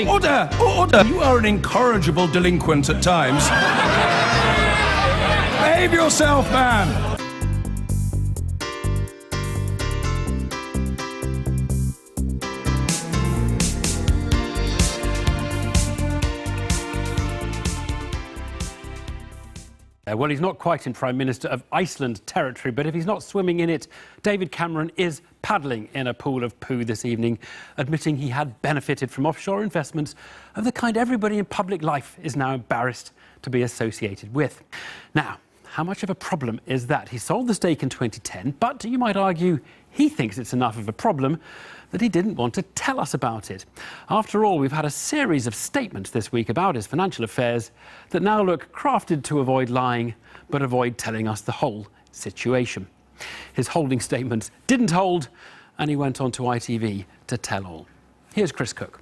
Order! Order! You are an incorrigible delinquent at times. Behave yourself, man! Well, he's not quite in Prime Minister of Iceland territory, but if he's not swimming in it, David Cameron is paddling in a pool of poo this evening, admitting he had benefited from offshore investments of the kind everybody in public life is now embarrassed to be associated with. Now, how much of a problem is that? He sold the stake in 2010, but you might argue he thinks it's enough of a problem that he didn't want to tell us about it. After all, we've had a series of statements this week about his financial affairs that now look crafted to avoid lying, but avoid telling us the whole situation. His holding statements didn't hold, and he went on to ITV to tell all. Here's Chris Cook.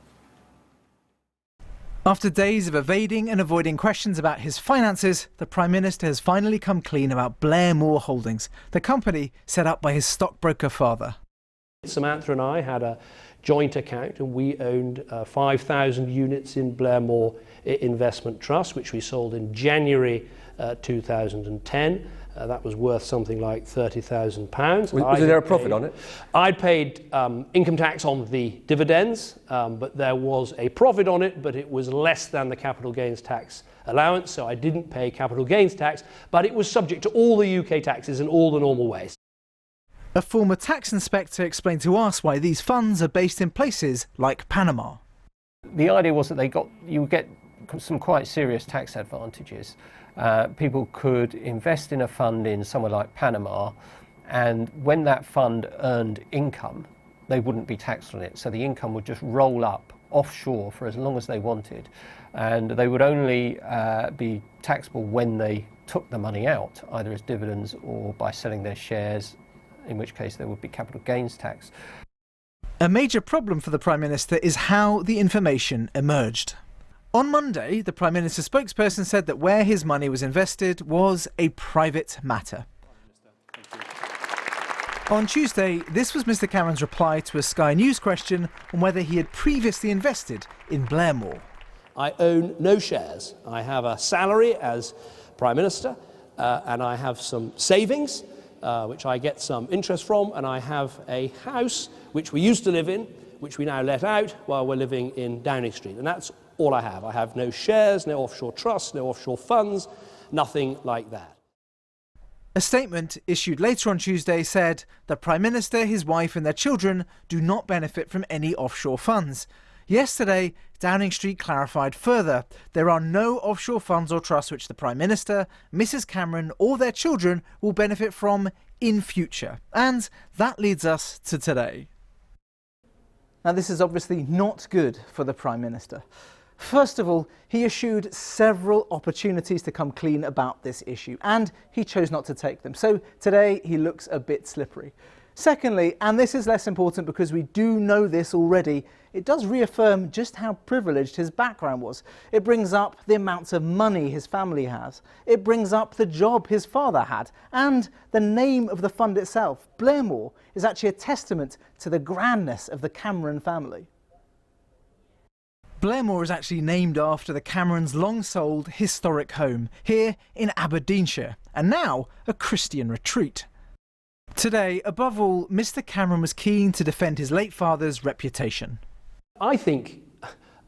After days of evading and avoiding questions about his finances, the Prime Minister has finally come clean about Blairmore Holdings, the company set up by his stockbroker father. Samantha and I had a joint account and we owned 5,000 units in Blairmore Investment Trust, which we sold in January 2010. That was worth something like £30,000. Was there a profit on it? I'd paid income tax on the dividends, but there was a profit on it, but it was less than the capital gains tax allowance, so I didn't pay capital gains tax, but it was subject to all the UK taxes in all the normal ways. A former tax inspector explained to us why these funds are based in places like Panama. The idea was that you would get some quite serious tax advantages. People could invest in a fund in somewhere like Panama, and when that fund earned income, they wouldn't be taxed on it. So the income would just roll up offshore for as long as they wanted, and they would only be taxable when they took the money out, either as dividends or by selling their shares, in which case there would be capital gains tax. A major problem for the Prime Minister is how the information emerged. On Monday, the Prime Minister's spokesperson said that where his money was invested was a private matter. On Tuesday, this was Mr Cameron's reply to a Sky News question on whether he had previously invested in Blairmore. I own no shares. I have a salary as Prime Minister and I have some savings which I get some interest from, and I have a house which we used to live in, which we now let out while we're living in Downing Street, and that's all I have. I have no shares, no offshore trusts, no offshore funds, nothing like that. A statement issued later on Tuesday said the Prime Minister, his wife and their children do not benefit from any offshore funds. Yesterday, Downing Street clarified further there are no offshore funds or trusts which the Prime Minister, Mrs Cameron or their children will benefit from in future. And that leads us to today. Now, this is obviously not good for the Prime Minister. First of all, he eschewed several opportunities to come clean about this issue, and he chose not to take them. So today he looks a bit slippery. Secondly, and this is less important because we do know this already, it does reaffirm just how privileged his background was. It brings up the amounts of money his family has. It brings up the job his father had. And the name of the fund itself, Blairmore, is actually a testament to the grandness of the Cameron family. Blairmore is actually named after the Camerons' long-sold historic home here in Aberdeenshire, and now a Christian retreat. Today, above all, Mr Cameron was keen to defend his late father's reputation. I think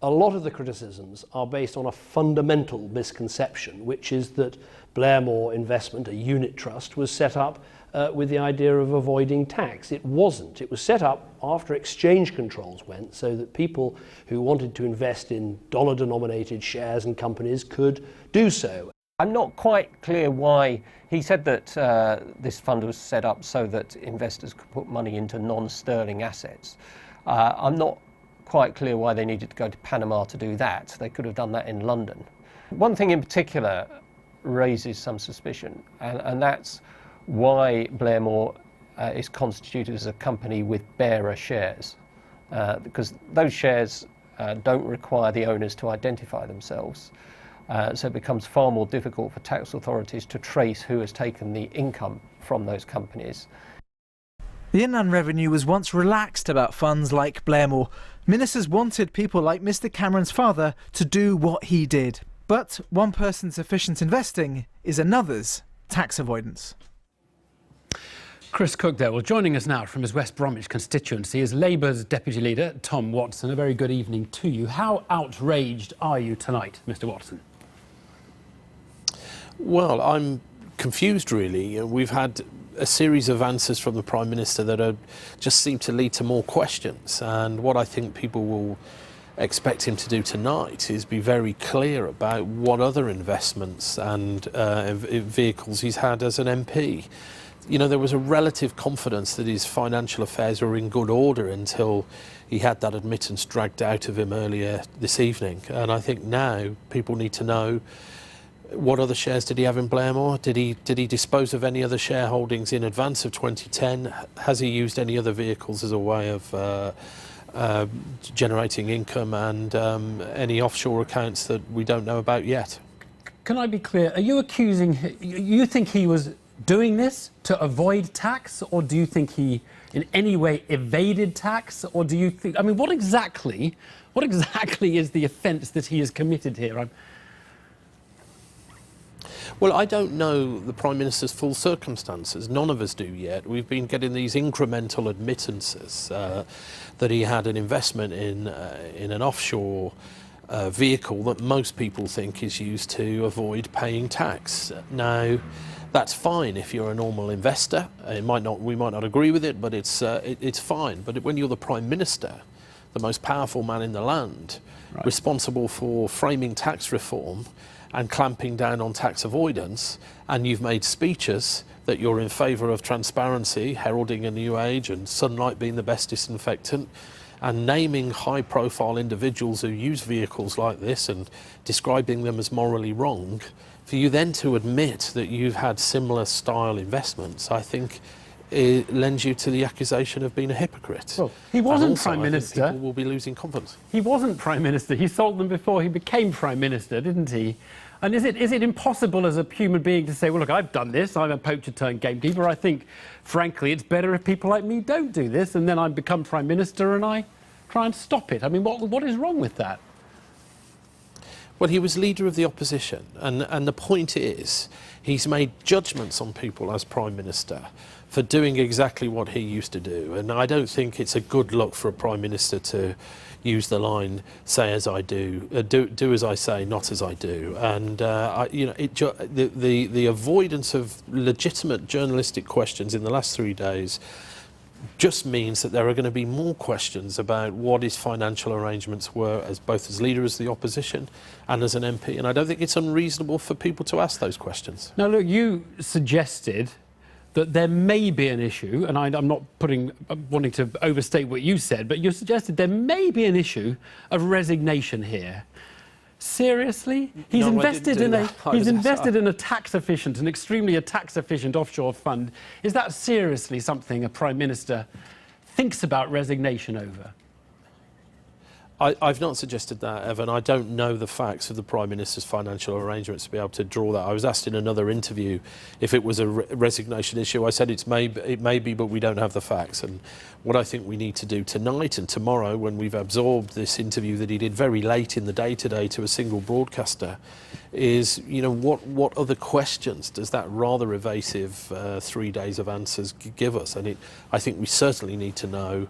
a lot of the criticisms are based on a fundamental misconception, which is that Blairmore Investment, a unit trust, was set up with the idea of avoiding tax. It wasn't. It was set up after exchange controls went so that people who wanted to invest in dollar-denominated shares and companies could do so. I'm not quite clear why he said that this fund was set up so that investors could put money into non-sterling assets. I'm not quite clear why they needed to go to Panama to do that. They could have done that in London. One thing in particular raises some suspicion, and that's why Blairmore is constituted as a company with bearer shares, because those shares don't require the owners to identify themselves. So it becomes far more difficult for tax authorities to trace who has taken the income from those companies. The Inland Revenue was once relaxed about funds like Blairmore. Ministers wanted people like Mr Cameron's father to do what he did. But one person's efficient investing is another's tax avoidance. Chris Cook there. Well, joining us now from his West Bromwich constituency is Labour's Deputy Leader, Tom Watson. A very good evening to you. How outraged are you tonight, Mr Watson? Well, I'm confused, really. We've had a series of answers from the Prime Minister that just seem to lead to more questions. And what I think people will expect him to do tonight is be very clear about what other investments and vehicles he's had as an MP. You know, there was a relative confidence that his financial affairs were in good order until he had that admittance dragged out of him earlier this evening. And I think now people need to know, what other shares did he have in Blairmore? Did he dispose of any other shareholdings in advance of 2010? Has he used any other vehicles as a way of generating income, and any offshore accounts that we don't know about yet? Can I be clear? Are you accusing... You think he was doing this to avoid tax, or do you think he in any way evaded tax, or do you think... I mean, what exactly is the offence that he has committed here? Well, I don't know the Prime Minister's full circumstances. None of us do yet. We've been getting these incremental admittances that he had an investment in an offshore vehicle that most people think is used to avoid paying tax. Now, that's fine if you're a normal investor. We might not agree with it, but it's fine. But when you're the Prime Minister, the most powerful man in the land, right, responsible for framing tax reform and clamping down on tax avoidance, and you've made speeches that you're in favour of transparency, heralding a new age and sunlight being the best disinfectant, and naming high-profile individuals who use vehicles like this and describing them as morally wrong, for you then to admit that you've had similar style investments, I think it lends you to the accusation of being a hypocrite. Well, he wasn't also, Prime Minister. People will be losing confidence. He wasn't Prime Minister. He sold them before he became Prime Minister, didn't he? And is it impossible as a human being to say, well, look, I've done this, I'm a poacher turned gamekeeper. I think, frankly, it's better if people like me don't do this, and then I become Prime Minister and I try and stop it. I mean, what is wrong with that? Well, he was leader of the opposition, and the point is, he's made judgments on people as Prime Minister for doing exactly what he used to do. And I don't think it's a good look for a Prime Minister to use the line, say as I do, do as I say, not as I do. And, the avoidance of legitimate journalistic questions in the last 3 days just means that there are going to be more questions about what his financial arrangements were, as both as leader of the opposition and as an MP. And I don't think it's unreasonable for people to ask those questions. Now, look, you suggested that there may be an issue, and I'm not wanting to overstate what you said, but you suggested there may be an issue of resignation here. Seriously? He's No, invested in a a tax efficient, an extremely tax efficient offshore fund. Is that seriously something a Prime Minister thinks about resignation over? I've not suggested that, Evan. I don't know the facts of the Prime Minister's financial arrangements to be able to draw that. I was asked in another interview if it was a resignation issue. I said it may be, but we don't have the facts. And what I think we need to do tonight and tomorrow, when we've absorbed this interview that he did very late in the day today to a single broadcaster, is, you know, what other questions does that rather evasive 3 days of answers give us? And I think we certainly need to know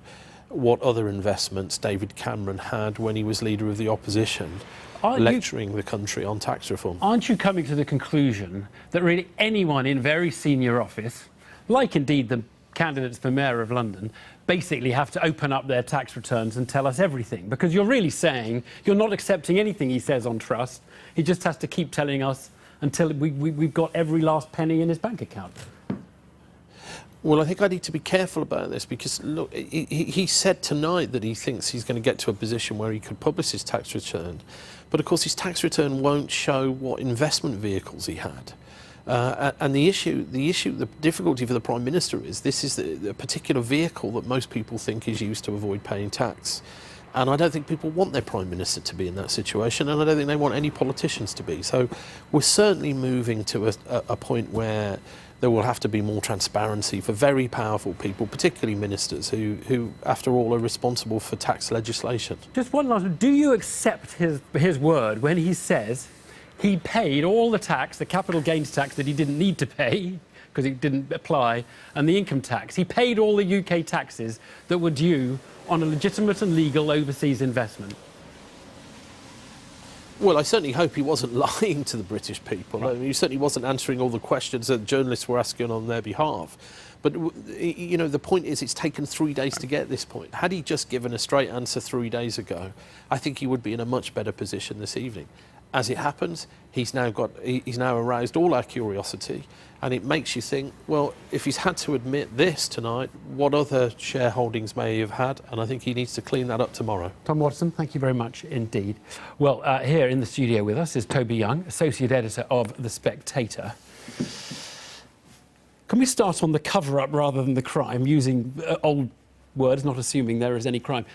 what other investments David Cameron had when he was leader of the opposition, lecturing the country on tax reform. Aren't you coming to the conclusion that really anyone in very senior office, like indeed the candidates for Mayor of London, basically have to open up their tax returns and tell us everything? Because you're really saying you're not accepting anything he says on trust. He just has to keep telling us until we've got every last penny in his bank account. Well, I think I need to be careful about this because, look, he said tonight that he thinks he's going to get to a position where he could publish his tax return. But, of course, his tax return won't show what investment vehicles he had. And the difficulty for the Prime Minister is this is the particular vehicle that most people think is used to avoid paying tax. And I don't think people want their Prime Minister to be in that situation, and I don't think they want any politicians to be. So we're certainly moving to a point where there will have to be more transparency for very powerful people, particularly ministers, who after all, are responsible for tax legislation. Just one last one. Do you accept his word when he says he paid all the tax, the capital gains tax that he didn't need to pay because it didn't apply, and the income tax? He paid all the UK taxes that were due on a legitimate and legal overseas investment. Well, I certainly hope he wasn't lying to the British people. Right. I mean, he certainly wasn't answering all the questions that journalists were asking on their behalf. But, you know, the point is it's taken 3 days to get this point. Had he just given a straight answer 3 days ago, I think he would be in a much better position this evening. As it happens, he's now aroused all our curiosity, and it makes you think, well, if he's had to admit this tonight, what other shareholdings may he have had? And I think he needs to clean that up tomorrow. Tom Watson, thank you very much indeed. Well, here in the studio with us is Toby Young, Associate Editor of The Spectator. Can we start on the cover-up rather than the crime, using old words, not assuming there is any crime?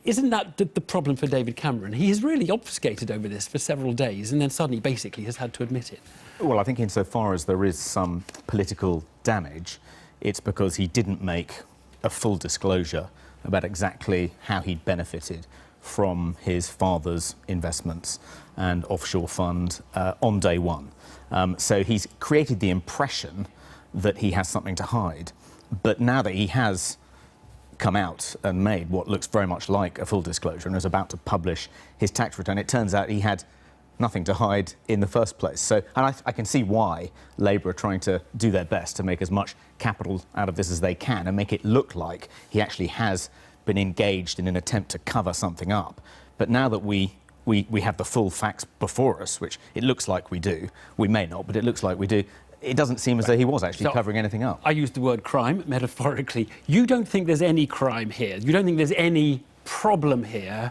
Isn't that the problem for David Cameron? He has really obfuscated over this for several days and then suddenly basically has had to admit it. Well, I think insofar as there is some political damage, it's because he didn't make a full disclosure about exactly how he'd benefited from his father's investments and offshore fund on day one. So he's created the impression that he has something to hide. But now that he has come out and made what looks very much like a full disclosure and is about to publish his tax return, it turns out he had nothing to hide in the first place. So, and I can see why Labour are trying to do their best to make as much capital out of this as they can and make it look like he actually has been engaged in an attempt to cover something up. But now that we have the full facts before us, which it looks like we do, we may not, but it looks like we do, it doesn't seem as though he was actually covering anything up. I used the word crime metaphorically. You don't think there's any crime here? You don't think there's any problem here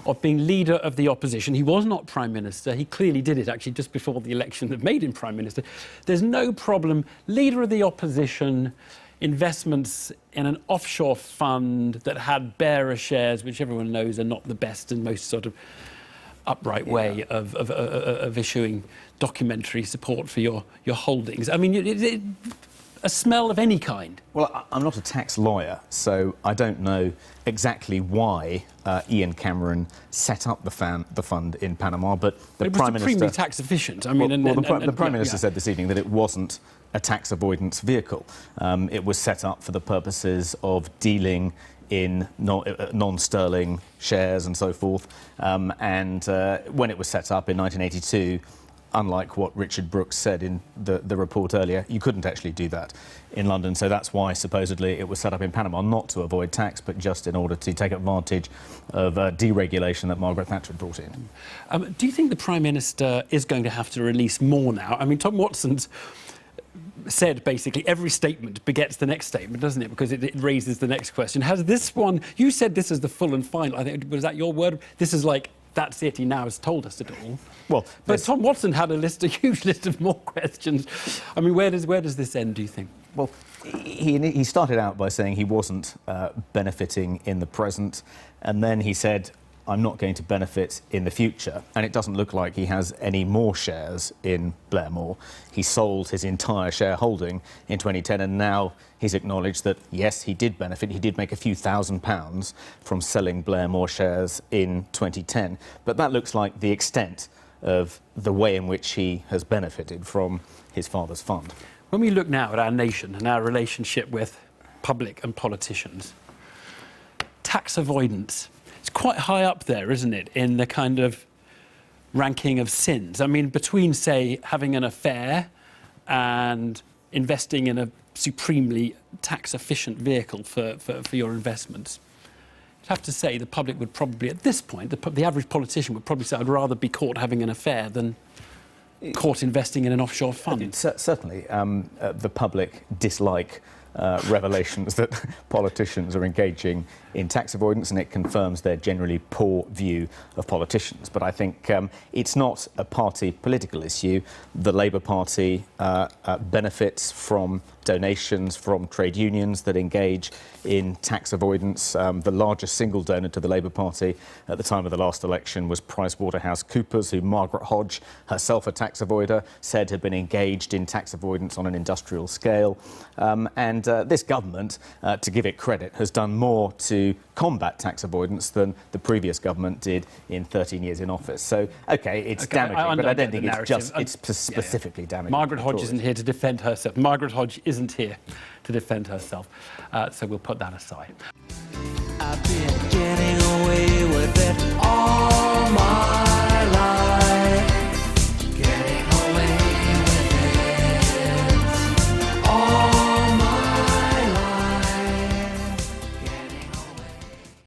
of being leader of the opposition? He was not Prime Minister. He clearly did it, actually, just before the election that made him Prime Minister. There's no problem. Leader of the opposition, investments in an offshore fund that had bearer shares, which everyone knows are not the best and most sort of upright way of issuing documentary support for your holdings. I mean, a smell of any kind. Well, I'm not a tax lawyer, so I don't know exactly why Ian Cameron set up the fund in Panama, but the Prime Minister... It was supremely tax efficient. I mean, the Prime Minister said this evening that it wasn't a tax avoidance vehicle. It was set up for the purposes of dealing in non-sterling shares and so forth. And when it was set up in 1982, unlike what Richard Brooks said in the report earlier, you couldn't actually do that in London. So that's why, supposedly, it was set up in Panama, not to avoid tax, but just in order to take advantage of deregulation that Margaret Thatcher brought in. Do you think the Prime Minister is going to have to release more now? I mean, Tom Watson's said basically every statement begets the next statement, doesn't it? Because it raises the next question. Has this one... You said this is the full and final. I think, was that your word? This is like... That's it, he now has told us it all. Well, but Tom Watson had a huge list of more questions. I mean, where does this end, do you think? Well, he started out by saying he wasn't benefiting in the present, and then he said, I'm not going to benefit in the future. And it doesn't look like he has any more shares in Blairmore. He sold his entire shareholding in 2010, and now he's acknowledged that, yes, he did benefit. He did make a few £1,000s from selling Blairmore shares in 2010. But that looks like the extent of the way in which he has benefited from his father's fund. When we look now at our nation and our relationship with public and politicians, tax avoidance, it's quite high up there, isn't it, in the kind of ranking of sins? I mean, between, say, having an affair and investing in a supremely tax-efficient vehicle for your investments, I'd have to say the public would probably, at this point, the average politician would probably say, I'd rather be caught having an affair than caught investing in an offshore fund. Certainly, the public dislike revelations that politicians are engaging in tax avoidance, and it confirms their generally poor view of politicians. But I think it's not a party political issue. The Labour Party benefits from donations from trade unions that engage in tax avoidance. The largest single donor to the Labour Party at the time of the last election was PricewaterhouseCoopers, who Margaret Hodge, herself a tax avoider, said had been engaged in tax avoidance on an industrial scale. And this government, to give it credit, has done more to combat tax avoidance than the previous government did in 13 years in office. So, OK, it's damaging, but I don't think it's specifically damaging. Margaret Hodge isn't here to defend herself. Margaret Hodge isn't here to defend herself. So we'll put that aside.